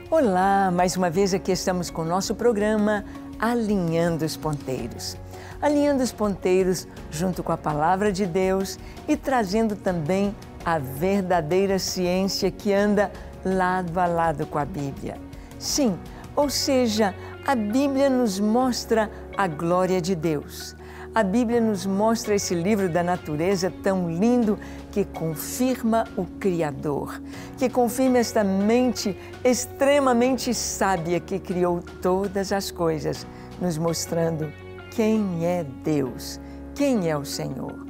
Olá, mais uma vez aqui estamos com o nosso programa Alinhando os Ponteiros. Alinhando os ponteiros junto com a Palavra de Deus e trazendo também a verdadeira ciência que anda lado a lado com a Bíblia. Sim, ou seja, a Bíblia nos mostra a glória de Deus. A Bíblia nos mostra esse livro da natureza tão lindo que confirma o Criador, que confirma esta mente extremamente sábia que criou todas as coisas, nos mostrando quem é Deus, quem é o Senhor.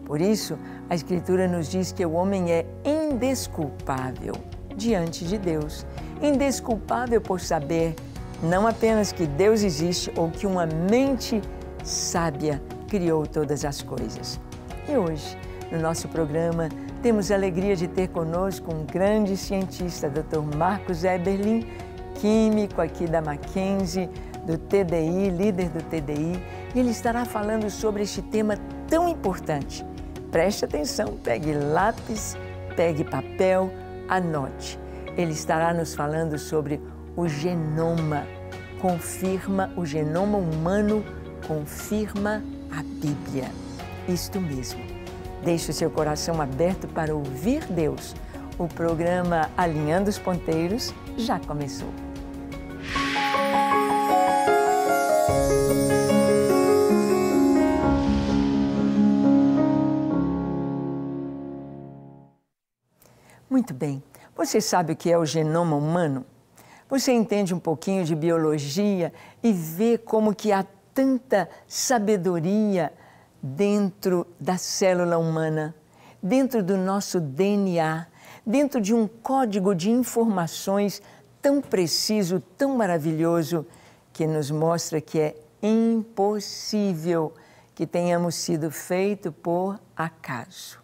Por isso, a Escritura nos diz que o homem é indesculpável diante de Deus, indesculpável por saber não apenas que Deus existe ou que uma mente sábia criou todas as coisas. E hoje, no nosso programa, temos a alegria de ter conosco um grande cientista, Dr. Marcos Eberlin, químico aqui da Mackenzie, do TDI, líder do TDI, e ele estará falando sobre este tema tão importante. Preste atenção, pegue lápis, pegue papel, anote. Ele estará nos falando sobre o genoma, confirma o genoma humano, confirma a Bíblia. Isto mesmo. Deixe o seu coração aberto para ouvir Deus. O programa Alinhando os Ponteiros já começou. Muito bem. Você sabe o que é o genoma humano? Você entende um pouquinho de biologia e vê como que há tanta sabedoria dentro da célula humana, dentro do nosso DNA, dentro de um código de informações tão preciso, tão maravilhoso, que nos mostra que é impossível que tenhamos sido feitos por acaso.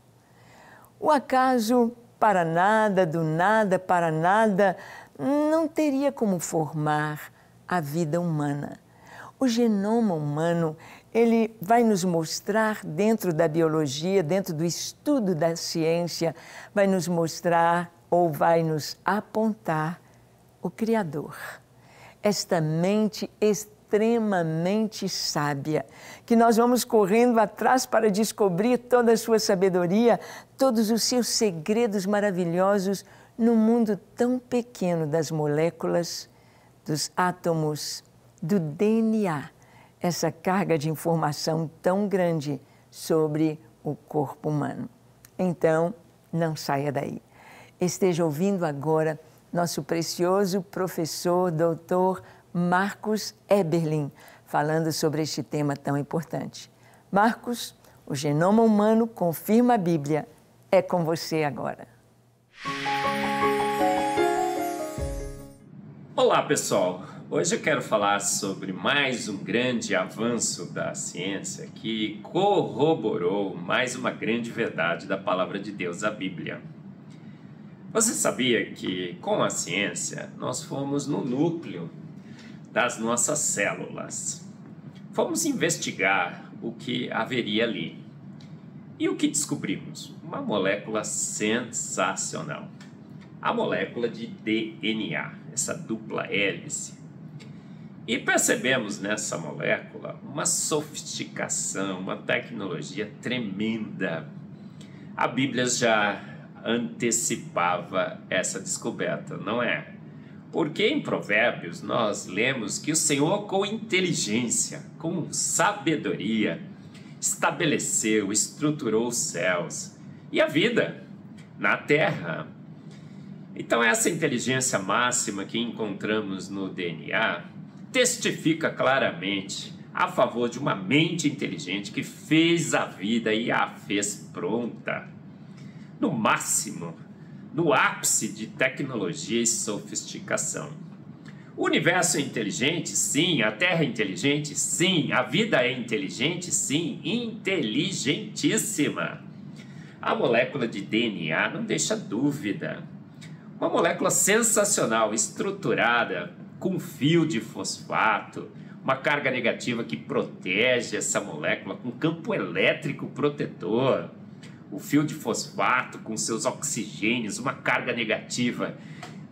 O acaso, para nada, do nada para nada, não teria como formar a vida humana. O genoma humano, ele vai nos mostrar dentro da biologia, dentro do estudo da ciência, vai nos mostrar ou vai nos apontar o Criador. Esta mente extremamente sábia, que nós vamos correndo atrás para descobrir toda a sua sabedoria, todos os seus segredos maravilhosos no mundo tão pequeno das moléculas, dos átomos, do DNA, essa carga de informação tão grande sobre o corpo humano. Então, não saia daí. Esteja ouvindo agora nosso precioso professor, doutor Marcos Eberlin, falando sobre este tema tão importante. Marcos, o genoma humano confirma a Bíblia. É com você agora. Olá, pessoal! Hoje eu quero falar sobre mais um grande avanço da ciência que corroborou mais uma grande verdade da Palavra de Deus, a Bíblia. Você sabia que, com a ciência, nós fomos no núcleo das nossas células? Fomos investigar o que haveria ali. E o que descobrimos? Uma molécula sensacional. A molécula de DNA, essa dupla hélice. E percebemos nessa molécula uma sofisticação, uma tecnologia tremenda. A Bíblia já antecipava essa descoberta, não é? Porque em Provérbios nós lemos que o Senhor, com inteligência, com sabedoria, estabeleceu, estruturou os céus e a vida na terra. Então essa inteligência máxima que encontramos no DNA testifica claramente a favor de uma mente inteligente que fez a vida e a fez pronta. No máximo, no ápice de tecnologia e sofisticação. O universo é inteligente? Sim. A Terra é inteligente? Sim. A vida é inteligente? Sim. Inteligentíssima. A molécula de DNA não deixa dúvida. Uma molécula sensacional, estruturada, com fio de fosfato, uma carga negativa que protege essa molécula com campo elétrico protetor. O fio de fosfato com seus oxigênios, uma carga negativa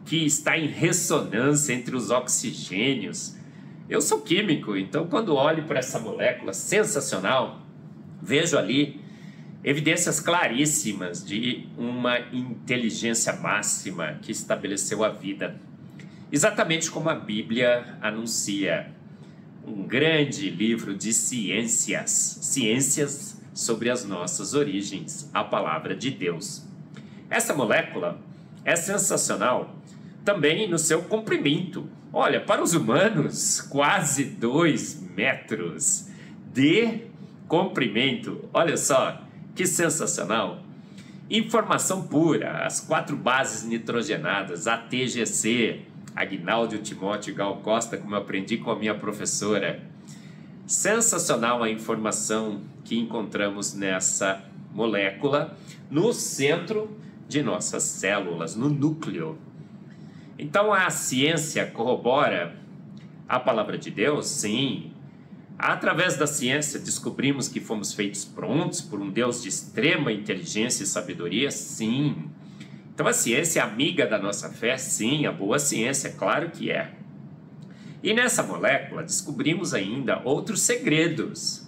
que está em ressonância entre os oxigênios. Eu sou químico, então quando olho para essa molécula sensacional, vejo ali evidências claríssimas de uma inteligência máxima que estabeleceu a vida. Exatamente como a Bíblia anuncia. Um grande livro de ciências sobre as nossas origens, a palavra de Deus. Essa molécula é sensacional também no seu comprimento. Olha, para os humanos, quase 2 metros de comprimento. Olha só, que sensacional. Informação pura, as 4 bases nitrogenadas, ATGC, Agnaldo Timóteo Gal Costa, como eu aprendi com a minha professora. Sensacional a informação que encontramos nessa molécula no centro de nossas células, no núcleo. Então a ciência corrobora a palavra de Deus? Sim. Através da ciência descobrimos que fomos feitos prontos por um Deus de extrema inteligência e sabedoria? Sim. Então a ciência é amiga da nossa fé? Sim, a boa ciência, claro que é. E nessa molécula descobrimos ainda outros segredos.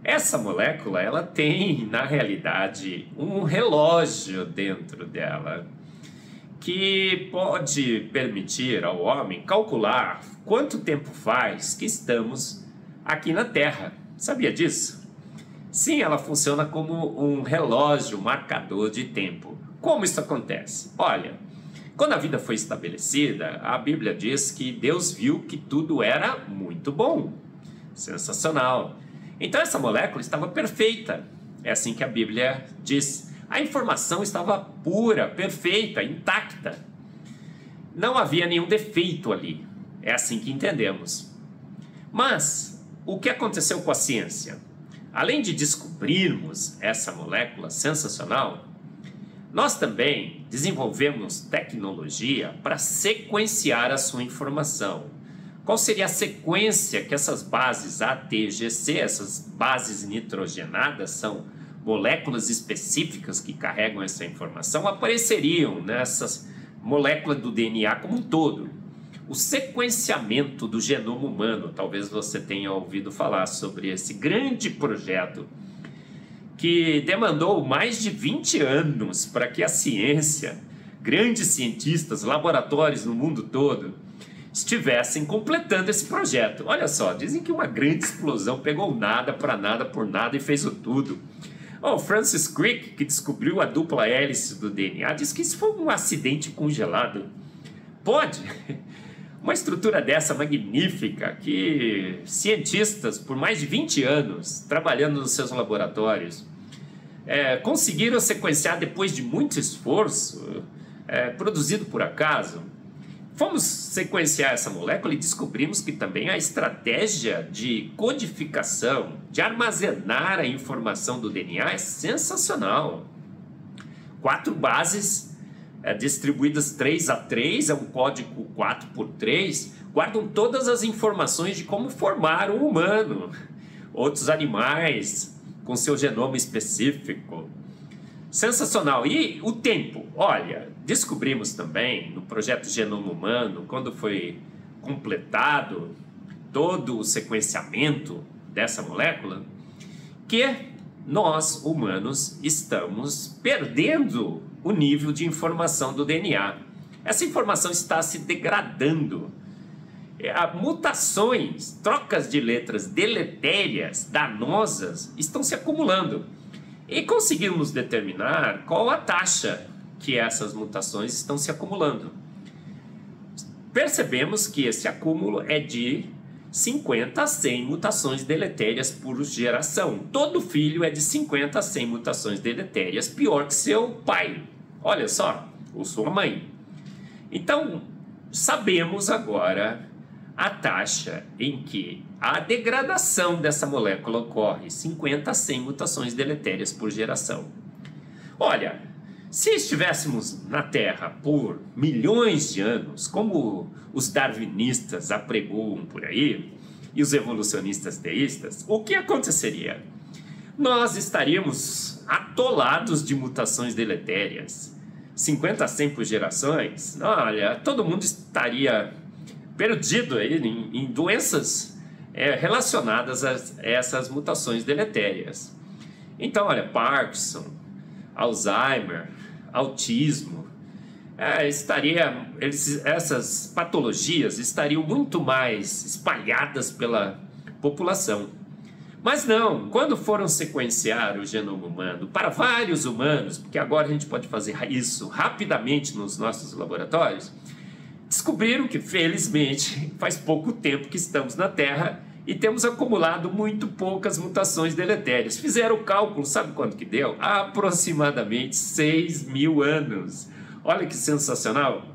Essa molécula, ela tem, na realidade, um relógio dentro dela que pode permitir ao homem calcular quanto tempo faz que estamos aqui na Terra. Sabia disso? Sim, ela funciona como um relógio marcador de tempo. Como isso acontece? Olha, quando a vida foi estabelecida, a Bíblia diz que Deus viu que tudo era muito bom. Sensacional. Então essa molécula estava perfeita. É assim que a Bíblia diz. A informação estava pura, perfeita, intacta. Não havia nenhum defeito ali. É assim que entendemos. Mas o que aconteceu com a ciência? Além de descobrirmos essa molécula sensacional, nós também desenvolvemos tecnologia para sequenciar a sua informação. Qual seria a sequência que essas bases ATGC, essas bases nitrogenadas, são moléculas específicas que carregam essa informação, apareceriam nessas moléculas do DNA como um todo? O sequenciamento do genoma humano, talvez você tenha ouvido falar sobre esse grande projeto que demandou mais de 20 anos para que a ciência, grandes cientistas, laboratórios no mundo todo, estivessem completando esse projeto. Olha só, dizem que uma grande explosão pegou nada para nada por nada e fez o tudo. O Francis Crick, que descobriu a dupla hélice do DNA, diz que isso foi um acidente congelado. Pode? Uma estrutura dessa magnífica que cientistas, por mais de 20 anos, trabalhando nos seus laboratórios, conseguiram sequenciar depois de muito esforço, produzido por acaso. Fomos sequenciar essa molécula e descobrimos que também a estratégia de codificação, de armazenar a informação do DNA é sensacional. 4 bases distribuídas 3 a 3, é um código 4x3, guardam todas as informações de como formar um humano, outros animais com seu genoma específico. Sensacional. E o tempo? Olha, descobrimos também no projeto Genoma Humano, quando foi completado todo o sequenciamento dessa molécula, que nós, humanos, estamos perdendo o nível de informação do DNA. Essa informação está se degradando. Mutações, trocas de letras deletérias, danosas, estão se acumulando. E conseguimos determinar qual a taxa que essas mutações estão se acumulando. Percebemos que esse acúmulo é de 50 a 100 mutações deletérias por geração. Todo filho é de 50 a 100 mutações deletérias, pior que seu pai. Olha só, ou sua mãe. Então, sabemos agora a taxa em que a degradação dessa molécula ocorre, 50 a 100 mutações deletérias por geração. Olha, se estivéssemos na Terra por milhões de anos, como os darwinistas apregoam por aí, e os evolucionistas teístas, o que aconteceria? Nós estaríamos atolados de mutações deletérias. 50 a 100 por gerações, olha, todo mundo estaria perdido aí em doenças relacionadas a essas mutações deletérias. Então, olha, Parkinson, Alzheimer, autismo, essas patologias estariam muito mais espalhadas pela população. Mas não, quando foram sequenciar o genoma humano para vários humanos, porque agora a gente pode fazer isso rapidamente nos nossos laboratórios, descobriram que, felizmente, faz pouco tempo que estamos na Terra e temos acumulado muito poucas mutações deletérias. Fizeram o cálculo, sabe quanto que deu? Aproximadamente 6.000 anos. Olha que sensacional!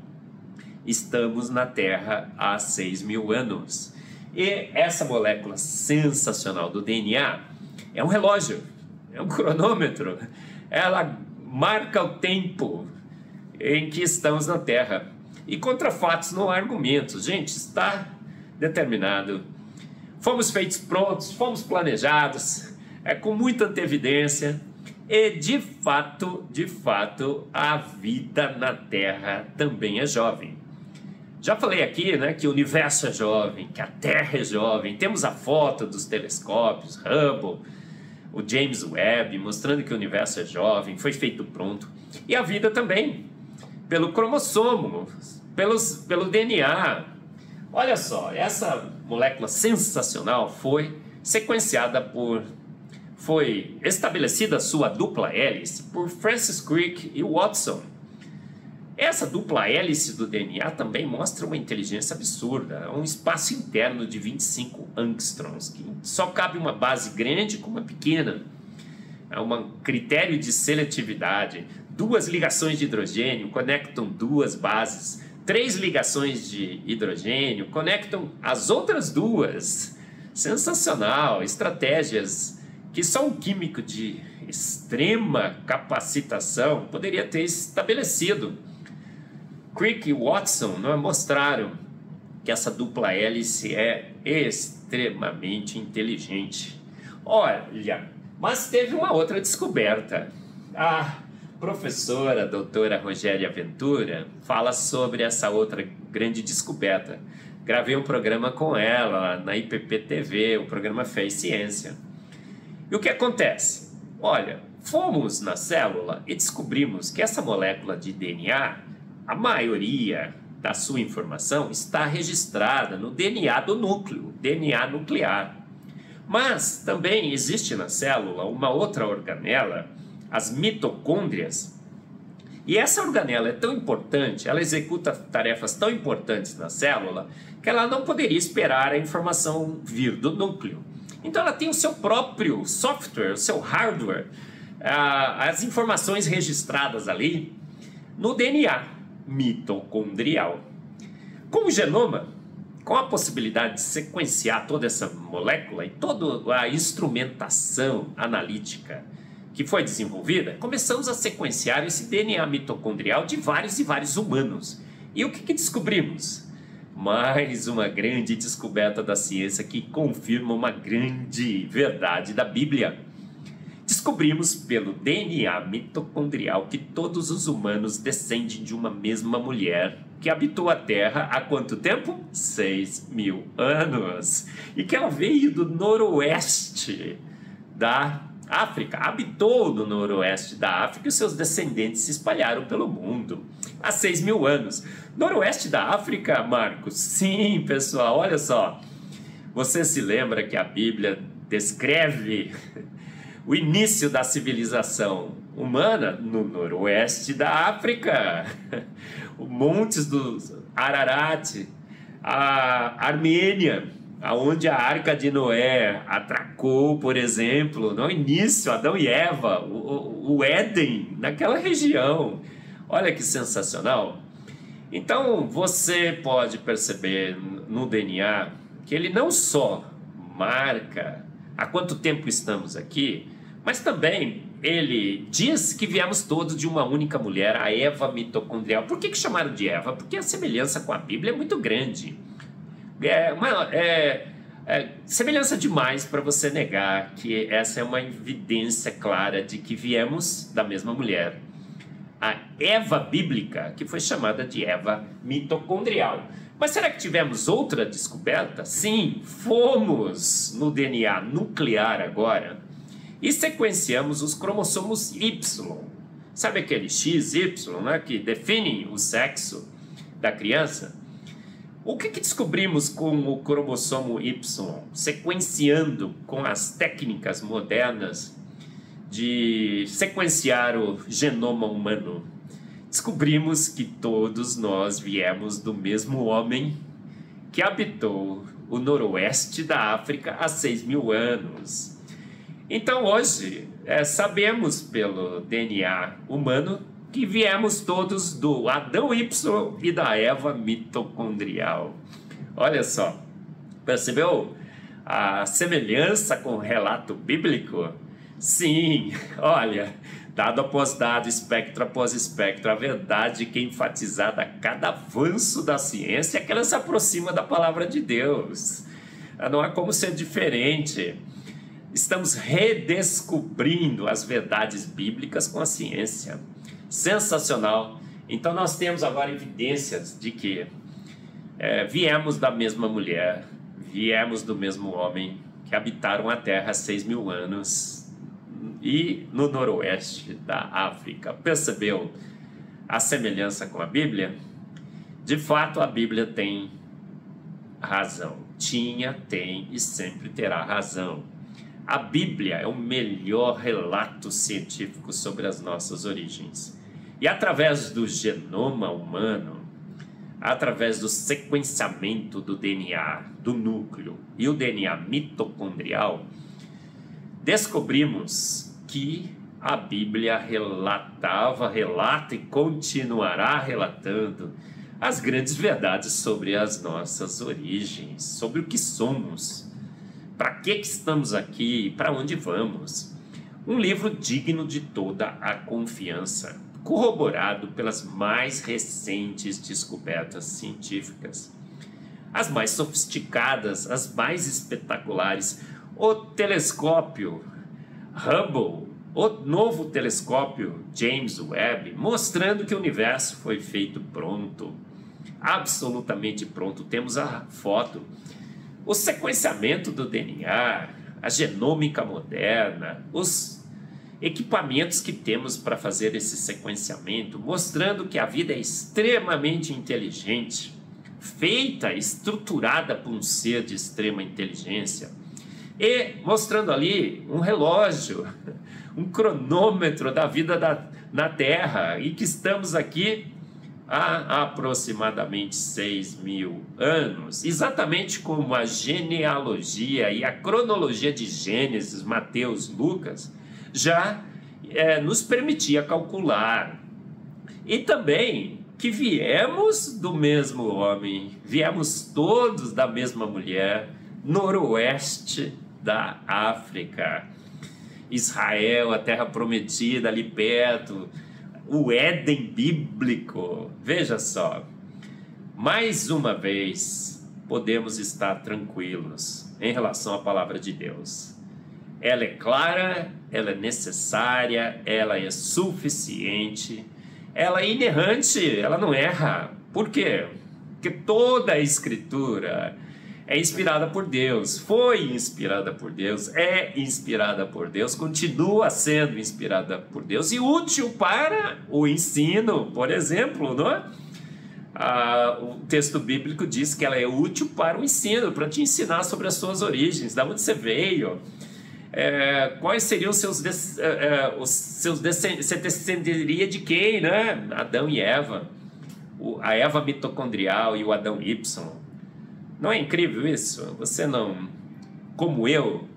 Estamos na Terra há 6.000 anos. E essa molécula sensacional do DNA é um relógio, é um cronômetro. Ela marca o tempo em que estamos na Terra. E contra fatos não há argumentos. Gente, está determinado. Fomos feitos prontos, fomos planejados, com muita antevidência. E, de fato, a vida na Terra também é jovem. Já falei aqui, né, que o universo é jovem, que a Terra é jovem. Temos a foto dos telescópios, Hubble, o James Webb, mostrando que o universo é jovem, foi feito pronto. E a vida também, pelo cromossomo, pelo DNA. Olha só, essa molécula sensacional foi estabelecida a sua dupla hélice por Francis Crick e Watson. Essa dupla hélice do DNA também mostra uma inteligência absurda, um espaço interno de 25 angstroms, que só cabe uma base grande com uma pequena. É um critério de seletividade. 2 ligações de hidrogênio conectam 2 bases. 3 ligações de hidrogênio conectam as outras 2. Sensacional! Estratégias que só um químico de extrema capacitação poderia ter estabelecido. Crick e Watson mostraram que essa dupla hélice é extremamente inteligente. Olha, mas teve uma outra descoberta. A professora, a doutora Rogéria Ventura, fala sobre essa outra grande descoberta. Gravei um programa com ela na IPP-TV, o programa Fé e Ciência. E o que acontece? Olha, fomos na célula e descobrimos que essa molécula de DNA, a maioria da sua informação está registrada no DNA do núcleo, DNA nuclear. Mas também existe na célula uma outra organela, as mitocôndrias. E essa organela é tão importante, ela executa tarefas tão importantes na célula, que ela não poderia esperar a informação vir do núcleo. Então ela tem o seu próprio software, o seu hardware, as informações registradas ali no DNA mitocondrial. Com o genoma, com a possibilidade de sequenciar toda essa molécula e toda a instrumentação analítica que foi desenvolvida, começamos a sequenciar esse DNA mitocondrial de vários e vários humanos. E o que descobrimos? Mais uma grande descoberta da ciência que confirma uma grande verdade da Bíblia. Descobrimos pelo DNA mitocondrial que todos os humanos descendem de uma mesma mulher que habitou a Terra há quanto tempo? 6.000 anos. E que ela veio do noroeste da África, habitou no noroeste da África e seus descendentes se espalharam pelo mundo há 6.000 anos. Noroeste da África, Marcos? Sim, pessoal, olha só. Você se lembra que a Bíblia descreve o início da civilização humana no noroeste da África? Os montes do Ararat, a Armênia, aonde a Arca de Noé atracou, por exemplo, no início, Adão e Eva, o Éden, naquela região. Olha que sensacional. Então, você pode perceber no DNA que ele não só marca há quanto tempo estamos aqui, mas também ele diz que viemos todos de uma única mulher, a Eva mitocondrial. Por que chamaram de Eva? Porque a semelhança com a Bíblia é muito grande. Semelhança demais para você negar que essa é uma evidência clara de que viemos da mesma mulher. a Eva bíblica, que foi chamada de Eva mitocondrial. Mas será que tivemos outra descoberta? Sim, fomos no DNA nuclear agora e sequenciamos os cromossomos Y. Sabe aquele XY, né, que definem o sexo da criança? O que descobrimos com o cromossomo Y? Sequenciando com as técnicas modernas de sequenciar o genoma humano, descobrimos que todos nós viemos do mesmo homem que habitou o noroeste da África há 6.000 anos. Então hoje sabemos pelo DNA humano que viemos todos do Adão Y e da Eva mitocondrial. Olha só, percebeu a semelhança com o relato bíblico? Sim, olha, dado após dado, espectro após espectro, a verdade que é enfatizada a cada avanço da ciência é que ela se aproxima da palavra de Deus. Não há como ser diferente. Estamos redescobrindo as verdades bíblicas com a ciência. Sensacional. Então nós temos agora evidências de que viemos da mesma mulher, viemos do mesmo homem que habitaram a Terra há 6.000 anos e no noroeste da África. Percebeu a semelhança com a Bíblia? De fato, a Bíblia tem razão. Tinha, tem e sempre terá razão. A Bíblia é o melhor relato científico sobre as nossas origens. E através do genoma humano, através do sequenciamento do DNA, do núcleo e o DNA mitocondrial, descobrimos que a Bíblia relata e continuará relatando as grandes verdades sobre as nossas origens, sobre o que somos, para que estamos aqui e para onde vamos. Um livro digno de toda a confiança, corroborado pelas mais recentes descobertas científicas, as mais sofisticadas, as mais espetaculares. O telescópio Hubble, o novo telescópio James Webb, mostrando que o universo foi feito pronto, absolutamente pronto. Temos a foto, o sequenciamento do DNA, a genômica moderna, os equipamentos que temos para fazer esse sequenciamento, mostrando que a vida é extremamente inteligente, feita, estruturada por um ser de extrema inteligência, e mostrando ali um relógio, um cronômetro da vida na Terra, e que estamos aqui há aproximadamente 6.000 anos, exatamente como a genealogia e a cronologia de Gênesis, Mateus, Lucas, já nos permitia calcular. E também que viemos do mesmo homem, viemos todos da mesma mulher, noroeste da África, Israel, a terra prometida ali perto, o Éden bíblico. Veja só, mais uma vez podemos estar tranquilos em relação à palavra de Deus. Ela é clara, ela é necessária, ela é suficiente, ela é inerrante, ela não erra. Por quê? Porque toda a Escritura é inspirada por Deus, foi inspirada por Deus, é inspirada por Deus, continua sendo inspirada por Deus e útil para o ensino, por exemplo, não é? O texto bíblico diz que ela é útil para o ensino, para te ensinar sobre as suas origens, da onde você veio, quais seriam os seus descendentes, você descenderia de quem, né? Adão e Eva, a Eva mitocondrial e o Adão Y. Não é incrível isso? Você não, como eu,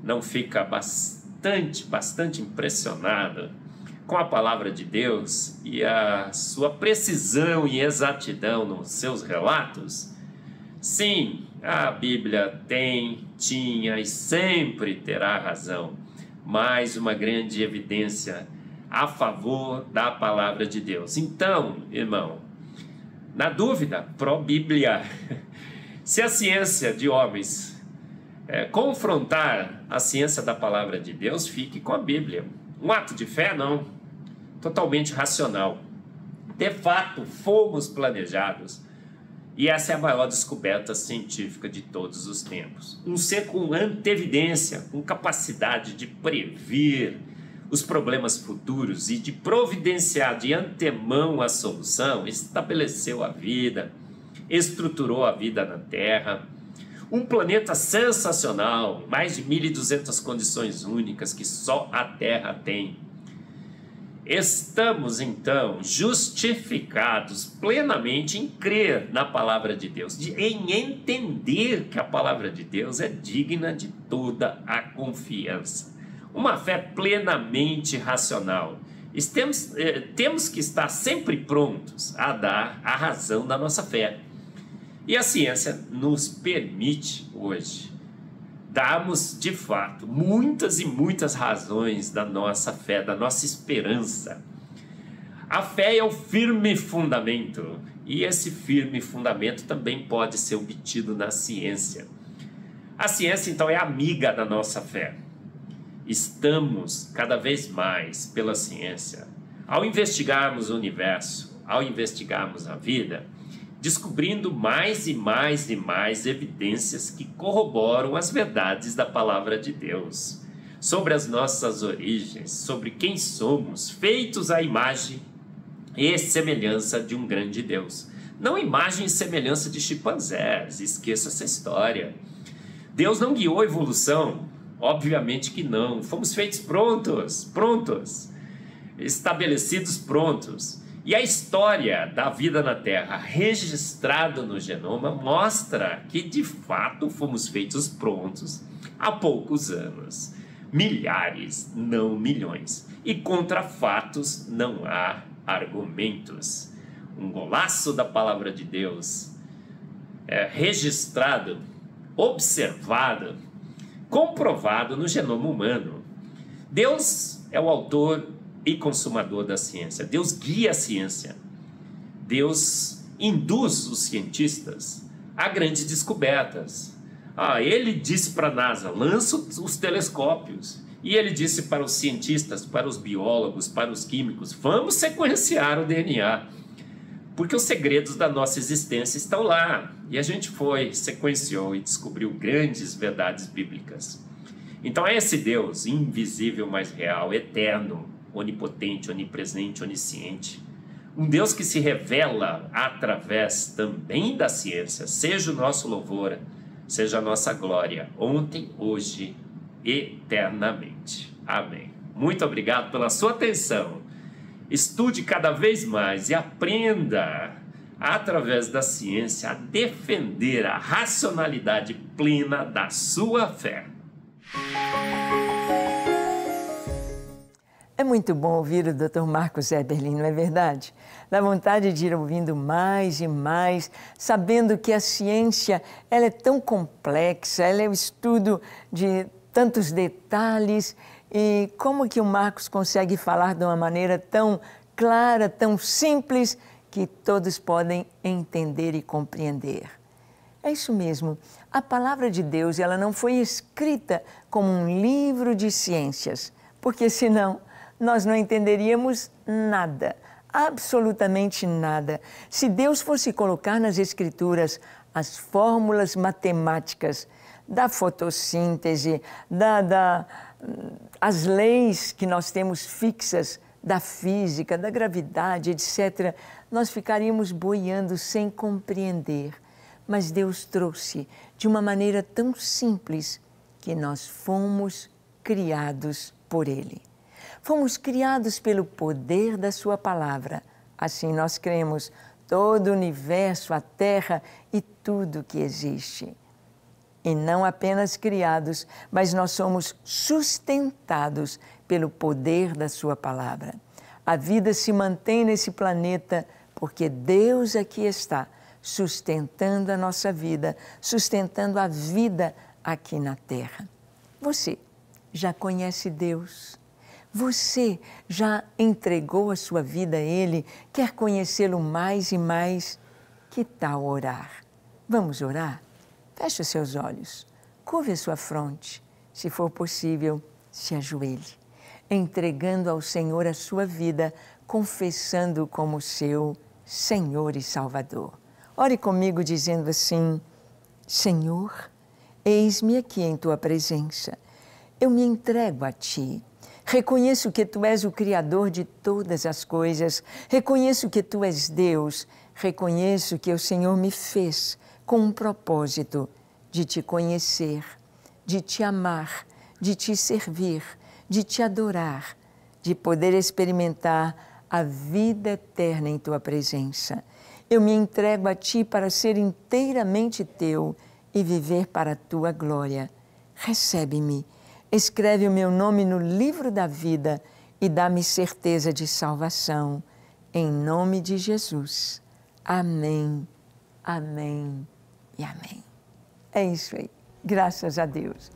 não fica bastante impressionado com a palavra de Deus e a sua precisão e exatidão nos seus relatos? Sim, a Bíblia tem, tinha e sempre terá razão. Mais uma grande evidência a favor da palavra de Deus. Então, irmão, na dúvida, pró-Bíblia. Se a ciência de homens confrontar a ciência da palavra de Deus, fique com a Bíblia. Um ato de fé, não. totalmente racional. De fato, fomos planejados. E essa é a maior descoberta científica de todos os tempos. Um ser com antevidência, com capacidade de prever os problemas futuros e de providenciar de antemão a solução, estabeleceu a vida, estruturou a vida na Terra. Um planeta sensacional, mais de 1.200 condições únicas que só a Terra tem. Estamos, então, justificados plenamente em crer na palavra de Deus, em entender que a palavra de Deus é digna de toda a confiança. Uma fé plenamente racional. Temos que estar sempre prontos a dar a razão da nossa fé. E a ciência nos permite hoje darmos, de fato, muitas e muitas razões da nossa fé, da nossa esperança. A fé é o firme fundamento, e esse firme fundamento também pode ser obtido na ciência. A ciência, então, é amiga da nossa fé. Estamos, cada vez mais, pela ciência, ao investigarmos o universo, ao investigarmos a vida, descobrindo mais e mais e mais evidências que corroboram as verdades da palavra de Deus, sobre as nossas origens, sobre quem somos, feitos à imagem e semelhança de um grande Deus. Não imagem e semelhança de chimpanzés, esqueça essa história. Deus não guiou a evolução, obviamente que não. Fomos feitos prontos, estabelecidos prontos. E a história da vida na Terra, registrada no genoma, mostra que, de fato, fomos feitos prontos há poucos anos. Milhares, não milhões. E contra fatos não há argumentos. Um golaço da palavra de Deus é registrado, observado, comprovado no genoma humano. Deus é o autor e consumador da ciência. Deus guia a ciência. Deus induz os cientistas a grandes descobertas. Ele disse para a NASA, lança os telescópios. E ele disse para os cientistas, para os biólogos, para os químicos, vamos sequenciar o DNA. Porque os segredos da nossa existência estão lá. E a gente sequenciou e descobriu grandes verdades bíblicas. Então é esse Deus invisível, mas real, eterno, onipotente, onipresente, onisciente. Um Deus que se revela através também da ciência, seja o nosso louvor, seja a nossa glória, ontem, hoje, eternamente. Amém. Muito obrigado pela sua atenção. Estude cada vez mais e aprenda, através da ciência, a defender a racionalidade plena da sua fé. É muito bom ouvir o Dr. Marcos Eberlin, não é verdade? Dá vontade de ir ouvindo mais e mais, sabendo que a ciência ela é tão complexa, ela é o estudo de tantos detalhes, e como que o Marcos consegue falar de uma maneira tão clara, tão simples, que todos podem entender e compreender. É isso mesmo, a palavra de Deus ela não foi escrita como um livro de ciências, porque senão nós não entenderíamos nada, absolutamente nada. Se Deus fosse colocar nas Escrituras as fórmulas matemáticas da fotossíntese, as leis que nós temos fixas da física, da gravidade, etc., nós ficaríamos boiando sem compreender. Mas Deus trouxe de uma maneira tão simples que nós fomos criados por Ele. Fomos criados pelo poder da sua palavra. Assim nós cremos todo o universo, a terra e tudo que existe. E não apenas criados, mas nós somos sustentados pelo poder da sua palavra. A vida se mantém nesse planeta porque Deus aqui está, sustentando a nossa vida, sustentando a vida aqui na terra. Você já conhece Deus? Você já entregou a sua vida a Ele? Quer conhecê-lo mais e mais? Que tal orar? Vamos orar? Feche os seus olhos, curve a sua fronte. Se for possível, se ajoelhe, entregando ao Senhor a sua vida confessando como seu Senhor e Salvador. Ore comigo dizendo assim: Senhor, eis-me aqui em Tua presença. Eu me entrego a Ti. Reconheço que Tu és o Criador de todas as coisas. Reconheço que Tu és Deus. Reconheço que o Senhor me fez com um propósito de Te conhecer, de Te amar, de Te servir, de Te adorar, de poder experimentar a vida eterna em Tua presença. Eu me entrego a Ti para ser inteiramente Teu e viver para a Tua glória. Recebe-me, escreve o meu nome no livro da vida e dá-me certeza de salvação. Em nome de Jesus. Amém, amém e amém. É isso aí. Graças a Deus.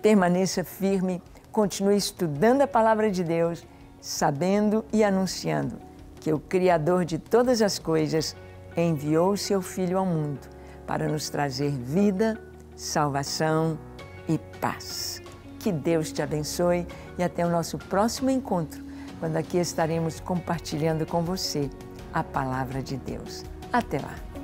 Permaneça firme, continue estudando a palavra de Deus, sabendo e anunciando que o Criador de todas as coisas enviou o seu Filho ao mundo para nos trazer vida, salvação e paz. Que Deus te abençoe e até o nosso próximo encontro, quando aqui estaremos compartilhando com você a palavra de Deus. Até lá!